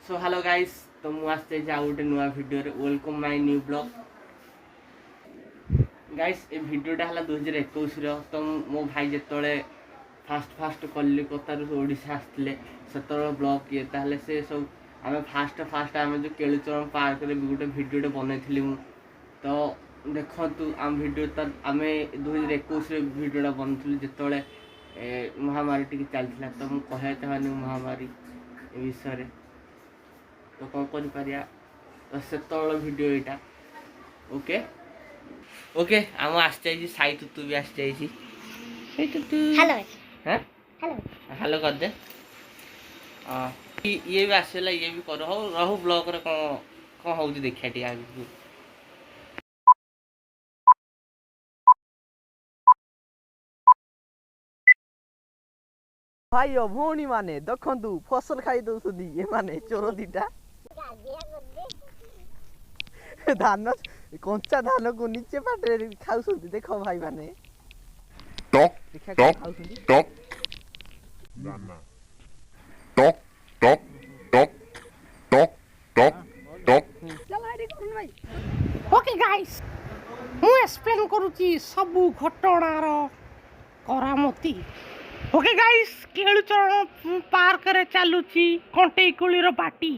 So hello guys, तो मुझे गोटे नुआ वीडियो रे welcome my new blog. Guys ए वीडियोटा है 2021 तो मो भाई जिते फास्ट कलिकतार ओडिशा आसते से ब्लॉग किए ताहले से सब आम फास्ट आम जो केलुचरण पार्क रे गोटे वीडियोटे बनई तो देखु आम वीडियो तो आम 2021 वीडियोटा बनूँ जिते महामारी टी चलता तो मुझे कहना चाहनी महामारी विषय तो कौन कर तो से वीडियो यहाँ ओके ओके आम आसी साई तुतु भी आसी हेलो हेलो कर दे ये भी आसला ये भी कर रहू ब्लॉग रे कौन हो देखिए टी आगे भाई भौणी माने देखु फसल खाई दौरान ये माने चोर दीटा धान कंचा धान को नीचे पाटे खाऊ देख भाई माने टक टक टक टक टक टक टक टक टक ओके गाइस मु एक्सप्लेन करूची सब घटनार करामती। ओके गाइस केलुचरण पार्क रे चलुची कंटेई कोळीर पार्टी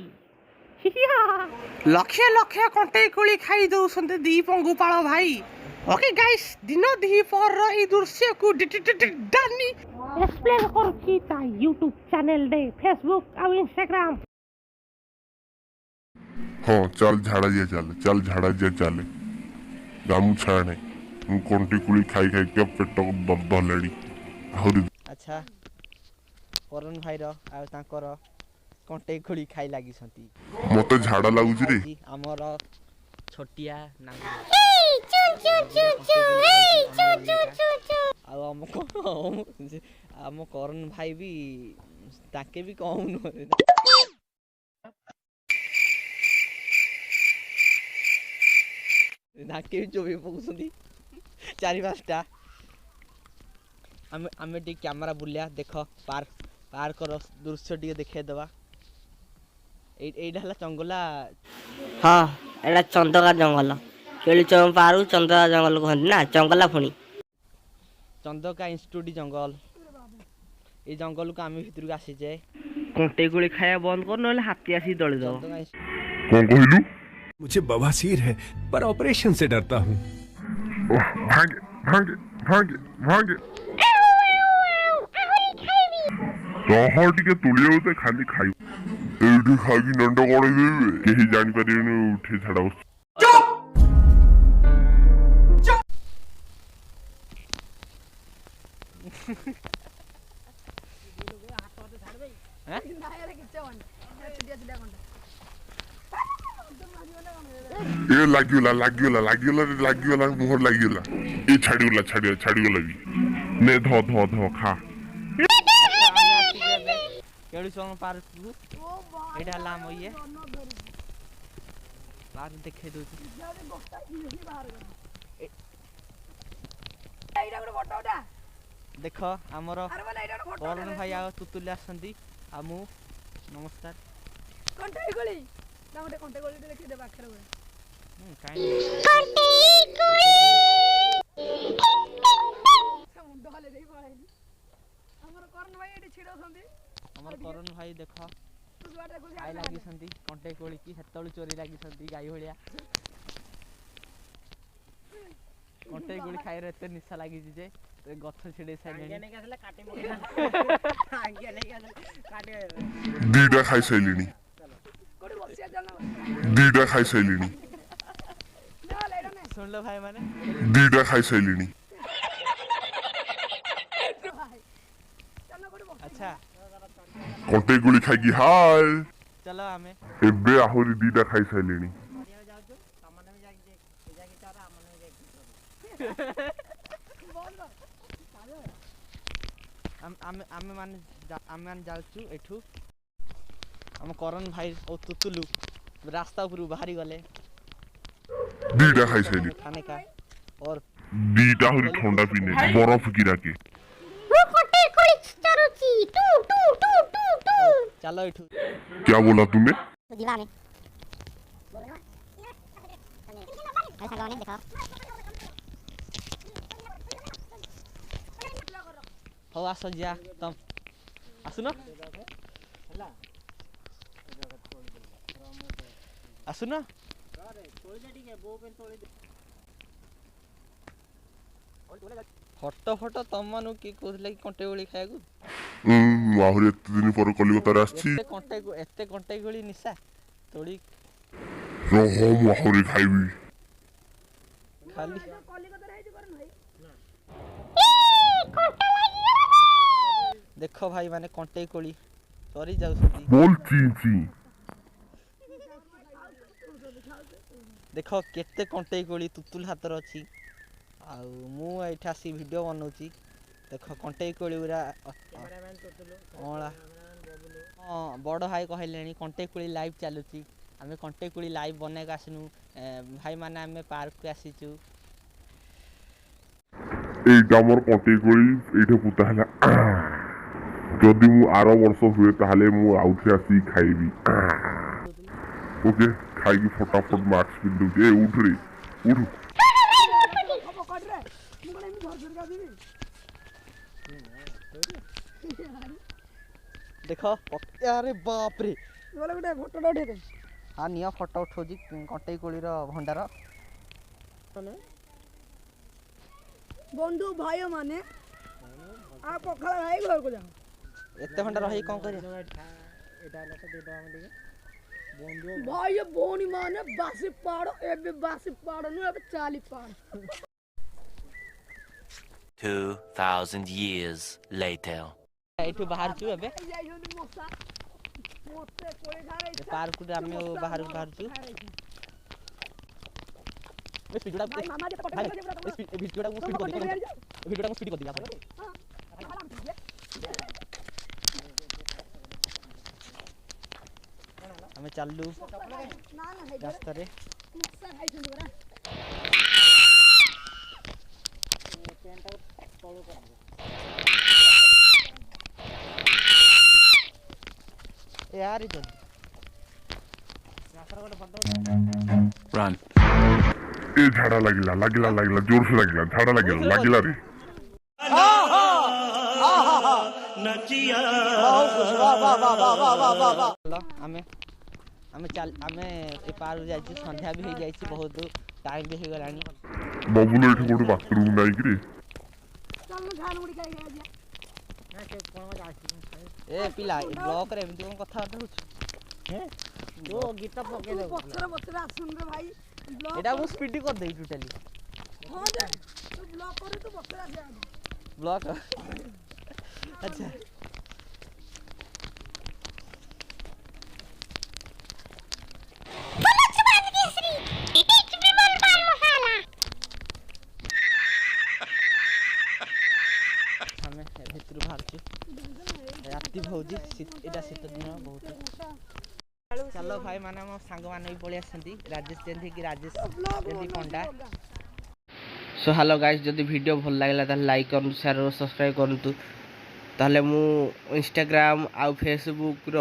लक्षे लक्षे कंटेई कोळी खाई दउसंते दी पंगुपाळ भाई। ओके गाइस दिन दी पर ई दृश्य को डानी एक्सप्लेन करूची ता यूट्यूब चैनल दे फेसबुक और इंस्टाग्राम। हाँ चल झाड़ा जे चल झाड़ा जे चल गामू छाणे मु कंटी कुली खाई खाई के पेट को दलड़ी आहुरी। अच्छा करण भाई रो आ तांकर कंटेई खोली खाई लागी सती मते झाड़ा लागुची रे हमर छोटिया ना आम करण भाई भी ताके भी कम न नाके भी चोबी पकुसंदी चारि पांचटा आम टी कैमरा बुलिया देख पार्क दृश्य टी देखे दबा एटा चंगला। हाँ एटा चंदका जंगल केलुचरण पार्क चंदका जंगल कहते ना चंगला पुणी चंदका इंस्टिट्यूट जंगल ये जंगल को आम भीतर को आसी जाए कंटेई कोळी खाया बंद कर ना हाथी आसी दली दो कौन कहलु मुझे बवासीर है पर ऑपरेशन से डरता हूँ। भागे भागे भागे भागे तहाँ टिके तुलिया होते खाली खाई एठी खाई नंड गड़े देबे केही जानि परिबेनी उठे छाड़ा ये लागियोला मुहर लागियोला ये छाड़ीगला भी ने धो खा केलुचरण पार्क एटा लाम ये पार्क देखे दो देख आमर करण भाई आ तुतुली आसंती आमु नमस्कार कंटेई गोली ना गोटे कंटेई गोली देखि दे पाखरे कंटेई गोली मुंड हले देई पळाइली हमर करण भाई एटी छिडो संती हमर करण भाई देख खाई लागी संती कंटेई कोळी की हेतळु चोरी लागी संती गाई होलिया कंटेई कोळी खाई रे निशा लागी जे गथ छिडे साइलेनी आगे नै काटे आगे नै काटे दीटा खाई सैलिनी कोडी बसिया जाना दीटा खाई सैलिनी सुन लो भाई माने दीटा खाई सैलिनी। अच्छा कंटेई गुली खाई हाय चलो हमें एबे आहुरी दीटा खाई सैलिनी आमे मान जाउछु एठू हम करण भाई और तुतुलू रास्ता ऊपर बाहरी गले दीटा खाई सैली खाने का और दीटा हुरी ठंडा पीने बर्फ गिरा के चलो क्या बोला तुमने? ଯିବା ଆମେ ସାଙ୍ଗମାନେ ଦେଖ ହଉ ଆସ ଯିବା ତମ ଆସୁନ ଆସୁନ ଫଟୋ ଫଟୋ ତମମାନଙ୍କୁ କିଏ କହୁଥିଲା କି କଣ୍ଟେଇ କୋଳି ଖାଇବାକୁ? ଆହୁରି ଏତେ ଦିନ ପରେ କଲିକତାରେ ଆସିଛି। ଏତେ କଣ୍ଟେଇ କୋଳି ନିଶା ତୋଳି ହଁ ମୁଁ ଆହୁରି ଖାଇବି। ଖାଲି ଦେଖ ଭାଇ ମାନେ କଣ୍ଟେଇ କୋଳି ଚରି ଯାଉଛନ୍ତି। ବୋଲ ଚି ଚି। ଦେଖ କେତେ କଣ୍ଟେଇ କୋଳି ତୁତୁଲ ହାତରେ ଅଛି ଆଉ ମୁଁ ଏଇଠି ଆସି ଭିଡ଼ିଓ ବନଉଛି। ଦେଖ କଣ୍ଟେଇ କୋଳି ଗୁରା ଅଁଳା ହଁ ବଡ଼ ଭାଇ କହିଲେଣି କଣ୍ଟେଇ କୋଳି ଲାଇଭ୍ ଚାଲୁଛି। ଆମେ କଣ୍ଟେଇ କୋଳି ଲାଇଭ୍ ବନେଇବାକୁ ଆସିନୁ ଭାଇମାନେ ଆମେ ପାର୍କକୁ ଆସିଛୁ। এইটা আমার কণ্টেই কোଳି এইটা পোতা ହେଲା ଯଦି ମୁଁ ଆର ବର୍ଷ ହୁଏ ତାହେଲେ ମୁଁ ଆଉଥରେ ଆସିକି ଖାଇବି। ଓକେ ଖାଇକି ଫଟାଫଟ ମାସ୍କ ପିନ୍ଧୁଛି। ଏ ଉଠରେ ଉଠୁ। ଦେଖ ଆରେ ବାପରେ ଗୋଟେ ଫଟୋ ଉଠେଇ ହଁ ନିଅ ଫଟୋ ଉଠଉଛି କଣ୍ଟେଇ କୋଳିର ଭଣ୍ଡାର। ବନ୍ଧୁ ଭାଇ ମାନେ ଆଉ ପଖାଳ ଭାଇ ଘରକୁ ଯାଅ। ଏତେ ଘଣ୍ଟା ରହି କ'ଣ କରିବା? ଭାଇ ଭଉଣୀ ମାନେ ବାସି ପାଡ଼ ଏବେ ବାସି ପାଡ଼ ନୁହେଁ ଏବେ ଚାଲି ପାଡ଼। 2000 years later. ଏଇଠୁ ବାହାରୁଛୁ ଏବେ ପାର୍କରୁ ଆମେ ବାହାରକୁ ବାହାରୁଛୁ। ଆମେ ଚାଲୁ ରାସ୍ତାରେ। यार Run. ଏ ଝାଡ଼ା ଲାଗିଲା ଲାଗିଲା ଲାଗିଲା ଜୋରସେ ଲାଗିଲା ଝାଡ଼ା ଲାଗିଲା ଲାଗିଲା ରେ। ଆମେ ଆମେ ଏ ପାର୍କ ଯାଇଛୁ ସନ୍ଧ୍ୟା ବି ହେଇଯାଇଛି ବହୁତ ଟାଇମ୍ ବି ହେଇଗଲାଣି। ବବୁଲ ଏଠି ଗୋଟେ ବାଥରୁମ୍ ନାହିଁ କିରେ? ଏ ପିଲା ବ୍ଲକରେ ଏମିତି କ'ଣ କଥାବାର୍ତ୍ତା ହଉଛୁ? ଗୀତ ପକେଇ ଦେ ପଛରେ ପଛରେ ଆସୁନ ରେ ଭାଇ। ଏଇଟା ମୁଁ ସ୍ପିଡ୍ କରିଦେବି ଟୋଟାଲି। ହଁ ଯେ ତୁ ବ୍ଲକ୍ କରି ତୁ ପଛରେ ଆସିଆ। ବ୍ଲକ୍ ଆଚ୍ଛା ଆମେ ଭିତରୁ ବାହାରୁଛୁ। ରାତି ହଉଛି ଏଇଟା ଶୀତ ଦିନ ବହୁତ। ଚାଲ ଭାଇ ମାନେ ଆମ ସାଙ୍ଗମାନେ ବି ପଳେଇ ଆସିଛନ୍ତି ରାଜେଶ ଯେମିତିକି ରାଜେଶ ଯେମିତି ପଣ୍ଡା। ସୋ ହ୍ୟାଲୋ ଗାଇସ୍ ଯଦି ଭିଡ଼ିଓ ଭଲ ଲାଗିଲା ତାହେଲେ ଲାଇକ୍ କରନ୍ତୁ ସେୟାର ଓ ସବସ୍କ୍ରାଇବ୍ କରନ୍ତୁ। ତାହେଲେ ମୁଁ ଇନଷ୍ଟାଗ୍ରାମ୍ ଆଉ ଫେସବୁକ୍ର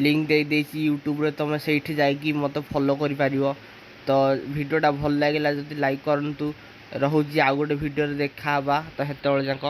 ଲିଙ୍କ୍ ଦେଇଦେଇଛି ୟୁଟ୍ୟୁବ୍ରେ ତୁମେ ସେଇଠି ଯାଇକି ମୋତେ ଫଲୋ କରିପାରିବ। ତ ଭିଡ଼ିଓଟା ଭଲ ଲାଗିଲା ଯଦି ଲାଇକ୍ କରନ୍ତୁ। ରହୁଛି ଆଉ ଗୋଟେ ଭିଡ଼ିଓରେ ଦେଖା ହେବା ତ ସେତେବେଳେ ଯାକ